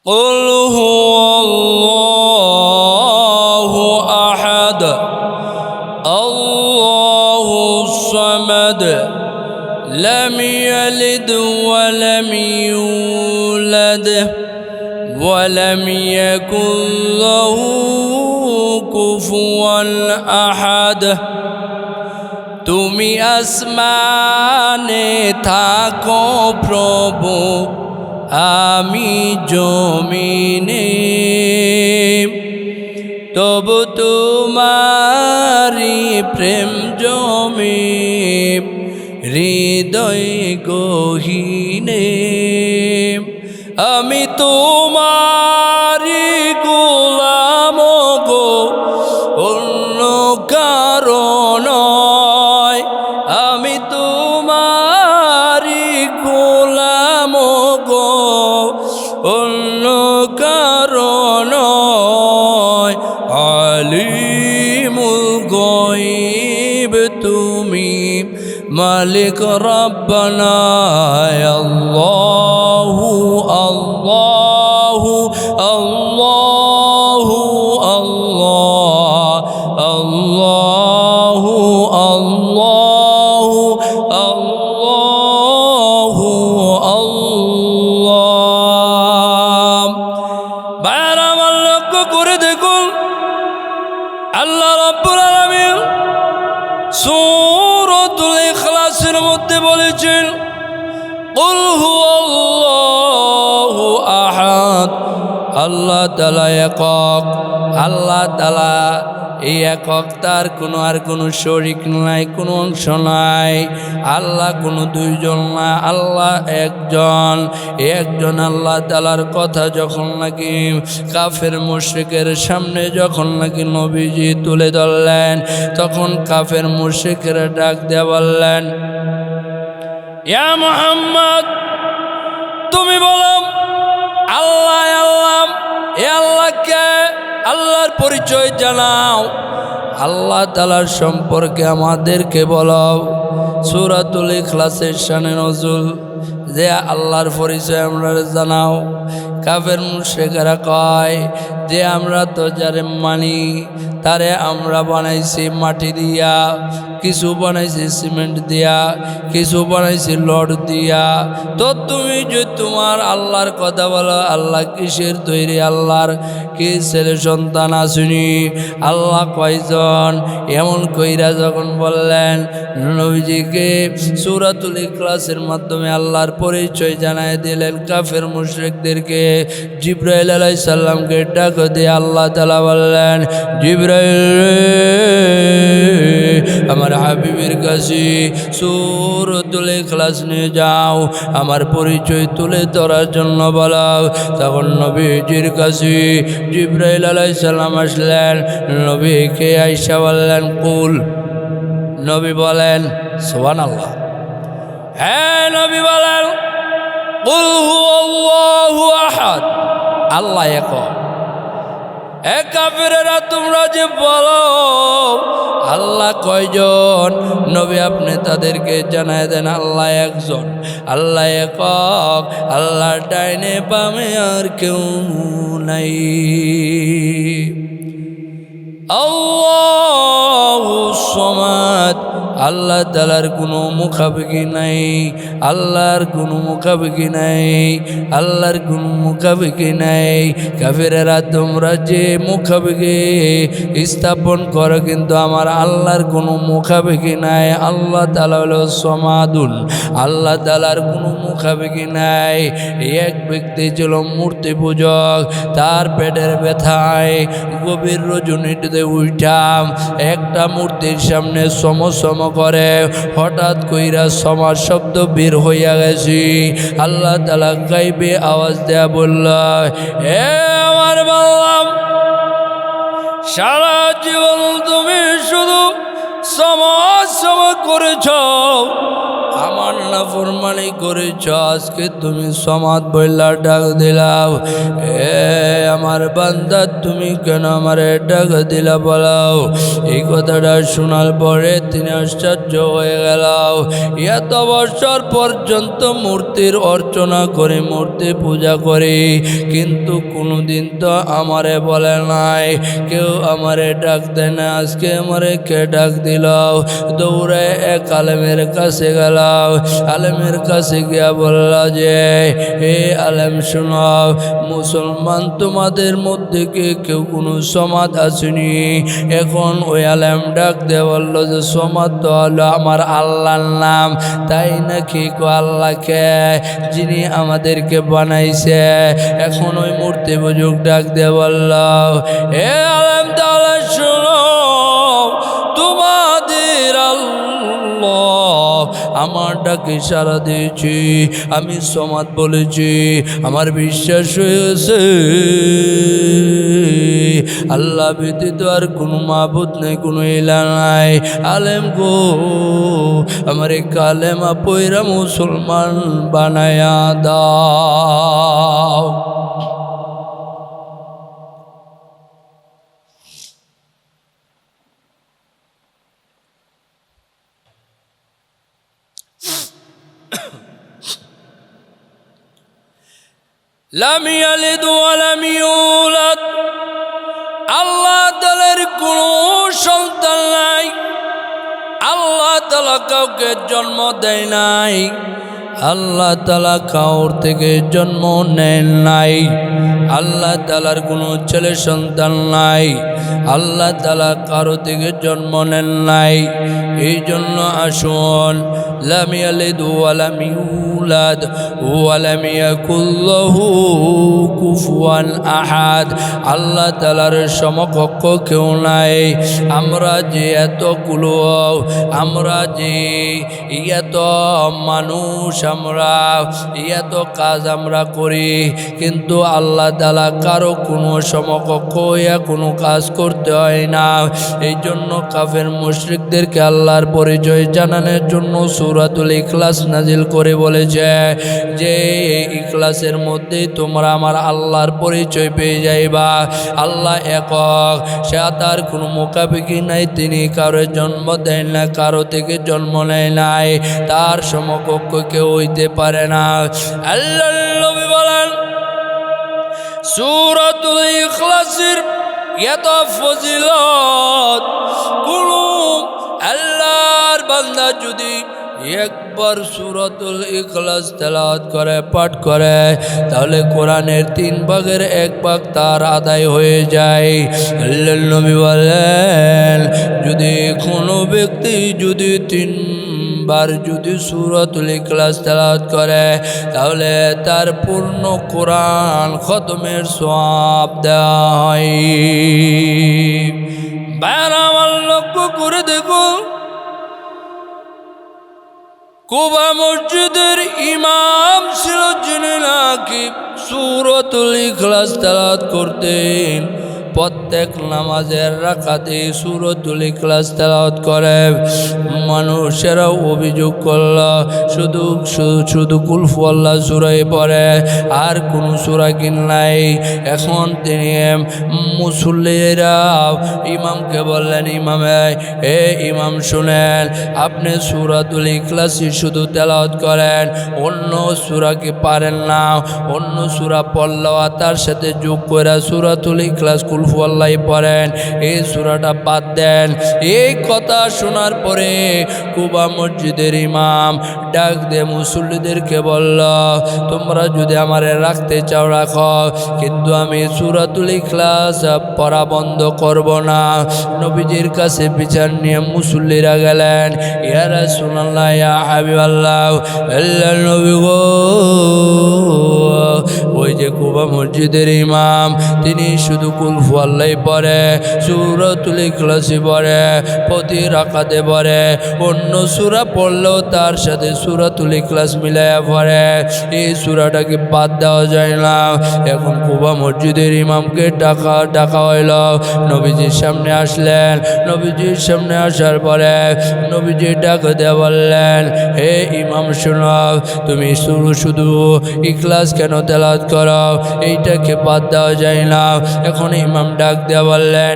قل هو الله أحد الله الصمد لم يلد ولم يولد ولم يكن له كفوا أحد তুমি আসমানে থাকো প্রভু আমি জমিনে তবু তোমারি প্রেম জমে হৃদয় গহীনে আমি তোমারি গোলাম গো অন্য কারণ নয় আমি তোমারি গোলাম গো অন্য কারণ নয় আলিমুল গায়ব তুমি মালিক রব্বানা আল্লাহু আল্লাহু আল্লাহু আল্লাহু আল্লাহু আল্লাহু আল্লাহ। ভাইরা আমার লক্ষ্য করে দেখুন আল্লাহ রাব্বুল আলামিন সূরাতুল ইখলাসের মধ্যে বলেছেন কুল হুয়াল্লাহু আহাদ আল্লাহ তাআলা একক আল্লাহ তাআলা এই একক তার আর কোনো শরীক নাই কোনো অংশ নাই আল্লাহ কোনো দুইজন না আল্লাহ একজন আল্লাহ তাআলার কথা যখন নাকি কাফের মুশরিকের সামনে যখন নাকি নবীজি তুলে ধরলেন তখন কাফের মুশরিকরা ডাক দিয়ে বললেন ইয়া মুহাম্মদ তুমি বলো আল্লাহ আল্লাহ এ আল্লাহকে আল্লাহর পরিচয় জানাও আল্লাহ তাআলার সম্পর্কে আমাদেরকে বলো সূরাতুল ইখলাসের শানে নজুল যে আল্লাহর পরিচয় আমরা জানাও কাফের মুশরিকরা কয় যে আমরা তো যারে মানি তারে আমরা বানাইছি মাটি দিয়া কিছু বানাইছি সিমেন্ট দিয়া কিছু বানাইছি লড দিয়া তো তুমি যে তোমার আল্লাহর কথা বলো আল্লাহ কিসের তৈরি আল্লাহর কি ছেলে সন্তান আসেনি আল্লাহ কয়জন এমন কইরা যখন বললেন নবীজিকে সূরাতুল ইখলাসের মাধ্যমে আল্লাহর পরিচয় জানায় দিলেন কাফের মুশরিকদেরকে জিবরাইল আলাইহিস সালামকে ডাক দিয়ে আল্লাহ তাআলা বললেন জিবরাইল আমার হাবিবের কাছে সূরাতুল ইখলাস নিয়ে যাও আমার পরিচয় তুলে ধরার জন্য বলাও তখন নবীজির কাছে জিবরাইল আলাইহিস সালাম আসলেন নবীকে আয়েশা বললেন কুল নবী বলেন সুবহানাল্লাহ হ্যাঁ নবী বলেন কুল হুয়াল্লাহু আহাদ আল্লাহ একক এ কাফেরেরা তোমরা যে বলো আল্লাহ কয়জন নবী আপনি তাদেরকে জানায় দেন আল্লাহ একজন আল্লাহ একক আল্লাহর ডাইনে বামে আর কেউ নাই আল্লাহু সামাদ আল্লাহ তাআলার কোনো মুখাপেক্ষী নাই আল্লাহর কোনো মুখাপেক্ষী নাই আল্লাহর কোনো মুখাপেক্ষী নাই কাফেরেরা তোমরা যে মুখাপেক্ষী স্থাপন করো কিন্তু আমার আল্লাহর কোনো মুখাপেক্ষী নাই আল্লাহ তাআলা হলো সমাদুন আল্লাহ তাআলার কোনো মুখাপেক্ষী নাই এক ব্যক্তি ছিল মূর্তি পূজক তার পেটের ব্যথায় গভীর রজনীতে উঠাম একটা মূর্তির সামনে সম করে হঠাৎ কইরা সমাজ শব্দ বের হইয়া গেছি আল্লাহ তাআলা গাইবে আওয়াজ দেয়া বলল হে আমার বাবা সারা জীবন তুমি শুধু সমাজ করেছ আমার নাফরমানি করেছ, আজকে তুমি সমাদ বইলা ডাক দিলাও। আমার বান্দা তুমি কেন আমারে ডাক দিলা বলাও? এই কথাটা শোনার পরে তিনি আশ্চর্য হয়ে গেল। এত বছর পর্যন্ত মূর্তির অর্চনা করে, মূর্তি পূজা করে, কিন্তু কোনোদিন তো আমারে বলে নাই, কেউ আমারে ডাক দেয় না। আজকে আমারে কে ডাক দিল? দৌড়ে এক আলেমের কাছে গেল। আলেমের কাছে গিয়া বলল যে হে আলেম শোনো, মুসলমান তোমাদের মধ্যে কেউ কোনো সমাদ আসেনি? এখন ওই আলেম ডাক দিয়ে বলল যে সমাদ তো হলো আমার আল্লাহর নাম। তাই নাকি? আল্লাহকে, যিনি আমাদেরকে বানাইছে। এখন ওই মূর্তি বুজুর্গ ডাক দিয়ে বলল হে আলেম তাহলে শোনো, তোমাদের আল্লাহ আমার ডাকে সাড়া দিয়েছি, আমি সমাদ বলেছি, আমার বিশ্বাস হয়েছে আল্লাহ ব্যতীত আর কোনো মাবুদ নেই, কোনো ইলাহ নাই। আলেম গো, আমার এই কালেমা পয়রা মুসলমান বানায়া দাও। লাম ইয়ালিদ ওয়া লাম ইউলাদ, আল্লাহ তাআলার কোনো সন্তান নাই। আল্লাহ তাআলা কাউকে জন্ম দেয় নাই, আল্লাহ তাআলা কাউর থেকে জন্ম নেন নাই। আল্লাহ তাআলার কোনো ছেলে সন্তান নাই, আল্লাহ তাআলা কারো থেকে জন্ম নেন নাই। এই জন্য আসুন, লাম ইয়ালিদ ওয়া লাম ইউলাদ ওয়া লাম ইয়াকুল লাহু কুফুয়ান আহাদ। আল্লাহ তাআলার সমকক্ষ কেউ নাই। আমরা যে এতগুলো, আমরা যে এত মানুষ, আমরা এত কাজ আমরা করি, কিন্তু আল্লাহ তাআলা কারো কোনো সমকক্ষ ইয়া কোনো কাজ করতে হয় না। এই জন্য কাফের মুশরিকদেরকে আল্লাহর পরিচয় জানানোর জন্য সূরাতুল ইখলাস নাজিল করে বলেছে যে ইখলাসের মধ্যেই তোমরা আমার আল্লাহর পরিচয় পেয়ে যাইবা। আল্লাহ একক, সে তার কোনো মোকাবিকি নাই, তিনি কারো জন্ম দেন না, কারো থেকে জন্ম নেয় নাই, তার সমকক্ষ কেউ হইতে পারে না। আল্লাহ নবী বলেন সূরাতুল ইখলাসের এত ফজিলত, কোন আল্লাহর বান্দা যদি একবার সূরাতুল ইখলাস তেলাওয়াত করে, পাঠ করে, তাহলে কোরআনের 3 ভাগের 1 ভাগ তার আদায় হয়ে যায়। আল্লাহর নবী বলেন যদি কোনো ব্যক্তি যদি 3 বার যদি সূরাতুল ইখলাস তেলাওয়াত করে, তাহলে তার পূর্ণ কোরআন খতমের সওয়াব দেওয়া হয়। বাইরে আমার লক্ষ্য করে দেখো, কুবা মসজিদের ইমাম ছিল যিনি নাকি সূরাতুল ইখলাস তেলাওয়াত করতেন। প্রত্যেক নামাজের রাকাতে সূরাতুল ইখলাস তেলাওয়াত করে। মানুষেরা অভিযোগ করল শুধু কুল হুয়াল্লাহ সূরাই পড়ে, আর কোনো সূরা কিন নাই। এখন তিনি মুসল্লিরা ইমামকে বললেন, ইমাম শুনেন, আপনি সূরাতুল ইখলাসই শুধু তেলাওয়াত করেন, অন্য সূরা কি পারেন না? অন্য সূরা পড়লেও তার সাথে যোগ করে সূরাতুল ইখলাস কুল হুয়াল্লাহ পড়েন, এই সূরাটা বাদ দেন। এই কথা শোনার পরে কুবা মসজিদের ইমাম ডাক দিয়ে মুসল্লিদেরকে বলল, তোমরা যদি আমারে রাখতে চাও রাখো, কিন্তু আমি সূরাতুল ইখলাস পড়া বন্ধ করব না। নবীজির কাছে বিচার নিয়ে মুসল্লিরা গেলেন, ইয়া রাসূলুল্লাহ, ইয়া হাবিবাল্লাহ, আল্লাহর নবী গো, ওই যে কুবা মসজিদের ইমাম, তিনি শুধু কুল হু আল্লাহ পড়ে, সূরাতুল ইখলাস পড়ে, প্রতি রাকাতে পড়ে, অন্য সূরা পড়লেও তার সাথে সূরাতুল ইখলাস মিলায়া পড়ে। এই সূরাটাকে বাদ দেওয়া যায় না। এখন কুবা মসজিদের ইমামকে ডাকা হইল। নবীজির সামনে আসলেন। নবীজির সামনে আসার পরে নবীজি ডাক দিয়ে বললেন, হে ইমাম শোনো, তুমি শুধু ইখলাস কেন তেলাওয়াত করো? এইটাকে বাদ দেওয়া যায় না। এখন ইমাম ডাক দিয়ে বললেন,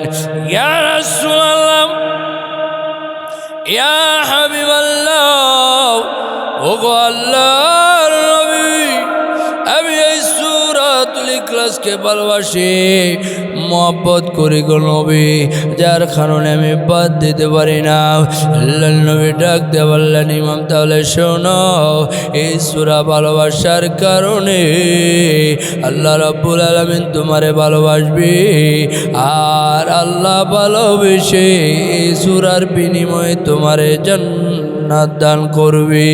ইয়া রাসূলুল্লাহ, ইয়া হাবিবাল্লাহ, ওগো আল্লাহর নবী, আমি এই সূরাতুল ইখলাসকে ভালোবাসি, মহব্বত করি গো নবী, যার কারণে আমি বাদ দিতে পারি না। আল্লাহর নবী ডাক দিয়ে বললেন, ইমাম তাহলে শোনো, এই সূরা ভালোবাসার কারণে আল্লাহ রাব্বুল আলামিন তোমারে ভালোবাসবে, আর আল্লাহ ভালোবেসে এই সূরার বিনিময়ে তোমারে জান্নাত দান করবে।